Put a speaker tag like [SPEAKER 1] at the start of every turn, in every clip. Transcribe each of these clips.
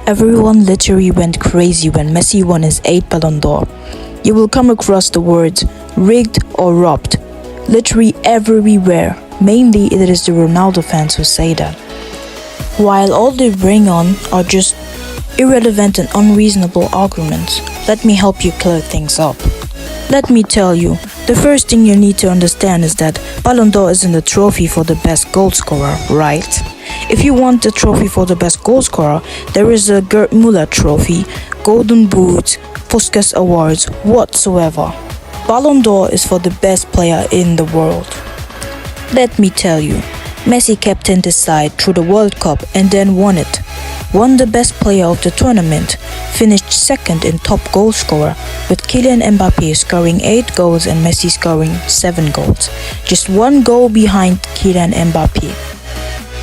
[SPEAKER 1] Everyone literally went crazy when Messi won his 8th Ballon d'Or. You will come across the words rigged or robbed literally everywhere. Mainly it is the Ronaldo fans who say that. While all they bring on are just irrelevant and unreasonable arguments, let me help you clear things up. Let me tell you, the first thing you need to understand is that Ballon d'Or isn't a trophy for the best goal scorer, right? If you want the trophy for the best goal scorer, there is a Gerd Müller trophy, Golden Boot, Puskas Awards, whatsoever. Ballon d'Or is for the best player in the world. Let me tell you, Messi captained his side through the World Cup and then won it. Won the best player of the tournament, finished second in top goal scorer, with Kylian Mbappe scoring 8 goals and Messi scoring 7 goals. Just 1 goal behind Kylian Mbappe.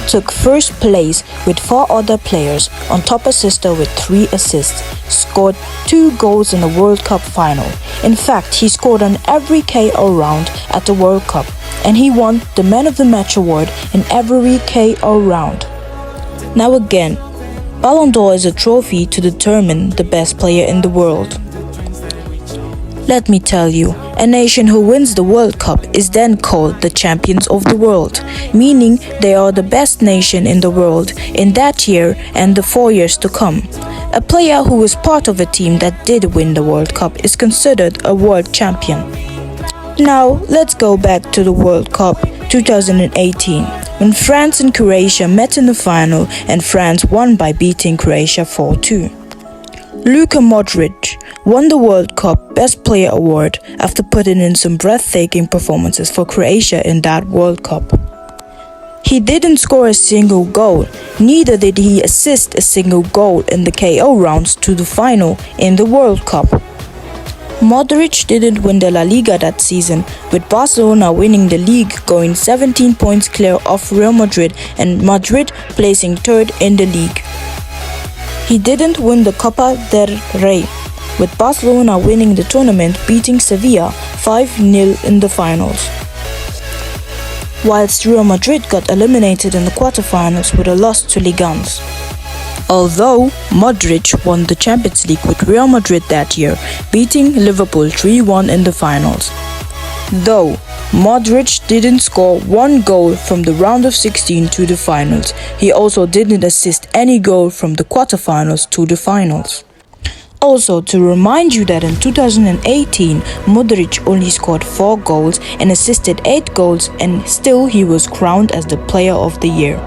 [SPEAKER 1] Took first place with 4 other players, on top assister with 3 assists, scored 2 goals in the World Cup final. In fact, he scored on every KO round at the World Cup, and he won the Man of the Match award in every KO round. Now again, Ballon d'Or is a trophy to determine the best player in the world. Let me tell you, a nation who wins the World Cup is then called the champions of the world, meaning they are the best nation in the world in that year and the 4 years to come. A player who is part of a team that did win the World Cup is considered a world champion. Now, let's go back to the World Cup 2018, when France and Croatia met in the final and France won by beating Croatia 4-2. Luka Modric won the World Cup Best Player award after putting in some breathtaking performances for Croatia in that World Cup. He didn't score a single goal, neither did he assist a single goal in the KO rounds to the final in the World Cup. Modric didn't win the La Liga that season, with Barcelona winning the league, going 17 points clear of Real Madrid and Madrid placing 3rd in the league. He didn't win the Copa del Rey, with Barcelona winning the tournament, beating Sevilla 5-0 in the finals. Whilst Real Madrid got eliminated in the quarterfinals with a loss to Ligans. Although Modric won the Champions League with Real Madrid that year, beating Liverpool 3-1 in the finals. Though Modric didn't score 1 goal from the round of 16 to the finals, he also didn't assist any goal from the quarterfinals to the finals. Also, to remind you that in 2018, Modric only scored 4 goals and assisted 8 goals, and still he was crowned as the Player of the Year.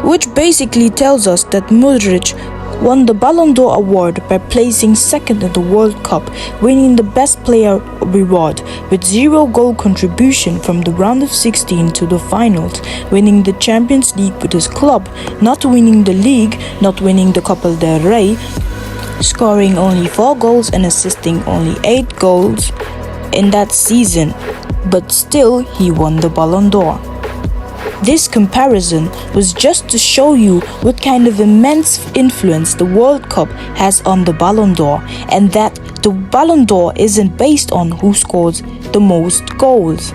[SPEAKER 1] Which basically tells us that Modric won the Ballon d'Or award by placing 2nd in the World Cup, winning the Best Player reward with 0 goal contribution from the round of 16 to the finals, winning the Champions League with his club, not winning the league, not winning the Copa del Rey, scoring only 4 goals and assisting only 8 goals in that season, but still he won the Ballon d'Or. This comparison was just to show you what kind of immense influence the World Cup has on the Ballon d'Or, and that the Ballon d'Or isn't based on who scores the most goals.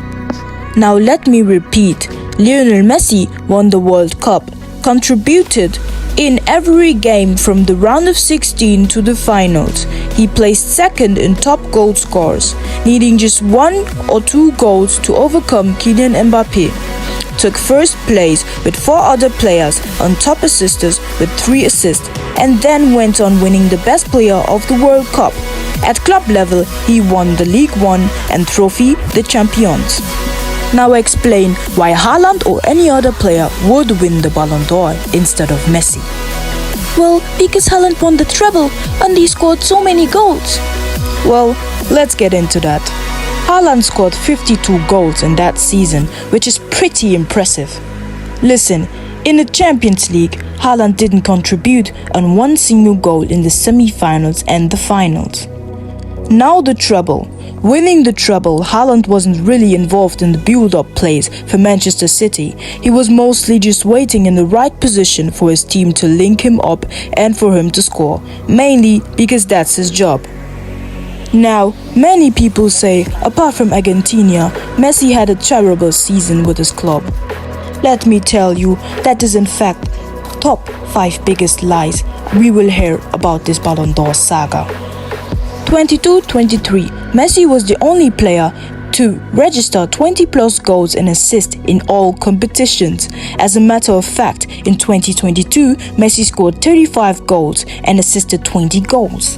[SPEAKER 1] Now let me repeat, Lionel Messi won the World Cup, contributed in every game from the round of 16 to the finals. He placed 2nd in top goal scorers, needing just 1 or 2 goals to overcome Kylian Mbappe. Took first place with 4 other players, on top assisters with 3 assists, and then went on winning the Best Player of the World Cup. At club level, he won the League One and trophy the Champions. Now explain why Haaland or any other player would win the Ballon d'Or instead of Messi.
[SPEAKER 2] Well, because Haaland won the treble and he scored so many goals.
[SPEAKER 1] Well, let's get into that. Haaland scored 52 goals in that season, which is pretty impressive. Listen, in the Champions League, Haaland didn't contribute on 1 single goal in the semi-finals and the finals. Now the treble. Winning the treble, Haaland wasn't really involved in the build-up plays for Manchester City. He was mostly just waiting in the right position for his team to link him up and for him to score, mainly because that's his job. Now, many people say, apart from Argentina, Messi had a terrible season with his club. Let me tell you, that is in fact top 5 biggest lies we will hear about this Ballon d'Or saga. 22-23, Messi was the only player to register 20 plus goals and assists in all competitions. As a matter of fact, in 2022, Messi scored 35 goals and assisted 20 goals.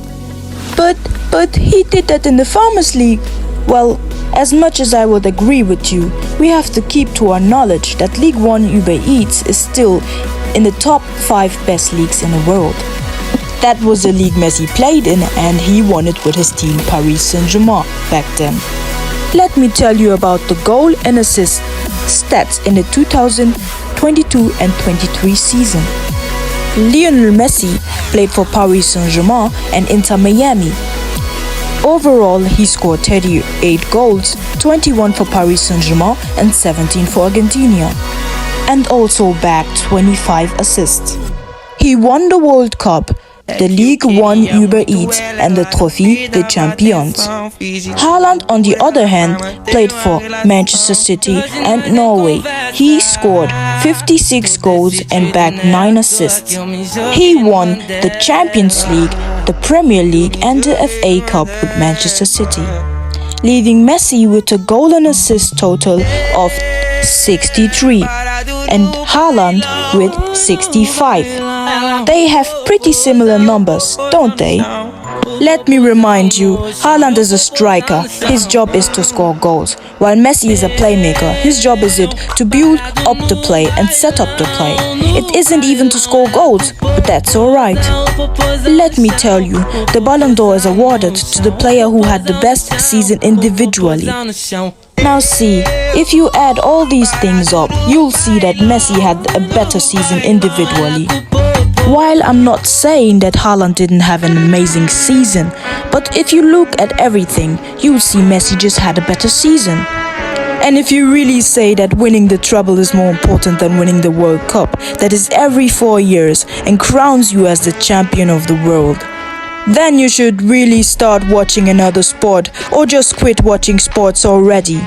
[SPEAKER 1] But he did that in the Farmers League. Well, as much as I would agree with you, we have to keep to our knowledge that League 1 Uber Eats is still in the top 5 best leagues in the world. That was the league Messi played in, and he won it with his team Paris Saint-Germain back then. Let me tell you about the goal and assist stats in the 2022 and 23 season. Lionel Messi played for Paris Saint-Germain and Inter Miami. Overall, he scored 38 goals, 21 for Paris Saint-Germain and 17 for Argentina, and also bagged 25 assists. He won the World Cup, the League 1 Uber Eats and the Trophy des Champions. Haaland, on the other hand, played for Manchester City and Norway. He scored 56 goals and bagged 9 assists. He won the Champions League, the Premier League and the FA Cup with Manchester City, leaving Messi with a goal and assist total of 63 and Haaland with 65. They have pretty similar numbers, don't they? Let me remind you, Haaland is a striker. His job is to score goals, while Messi is a playmaker. His job is to build up the play and set up the play. It isn't even to score goals, but that's alright. Let me tell you, the Ballon d'Or is awarded to the player who had the best season individually. Now see, if you add all these things up, you'll see that Messi had a better season individually. While I'm not saying that Haaland didn't have an amazing season, but if you look at everything, you'll see Messi just had a better season. And if you really say that winning the treble is more important than winning the World Cup, that is every 4 years, and crowns you as the champion of the world, then you should really start watching another sport or just quit watching sports already.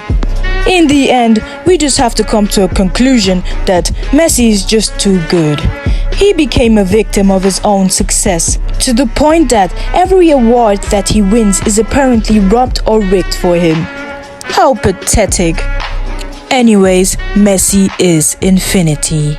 [SPEAKER 1] In the end, we just have to come to a conclusion that Messi is just too good. He became a victim of his own success, to the point that every award that he wins is apparently robbed or rigged for him. How pathetic. Anyways, Messi is infinity.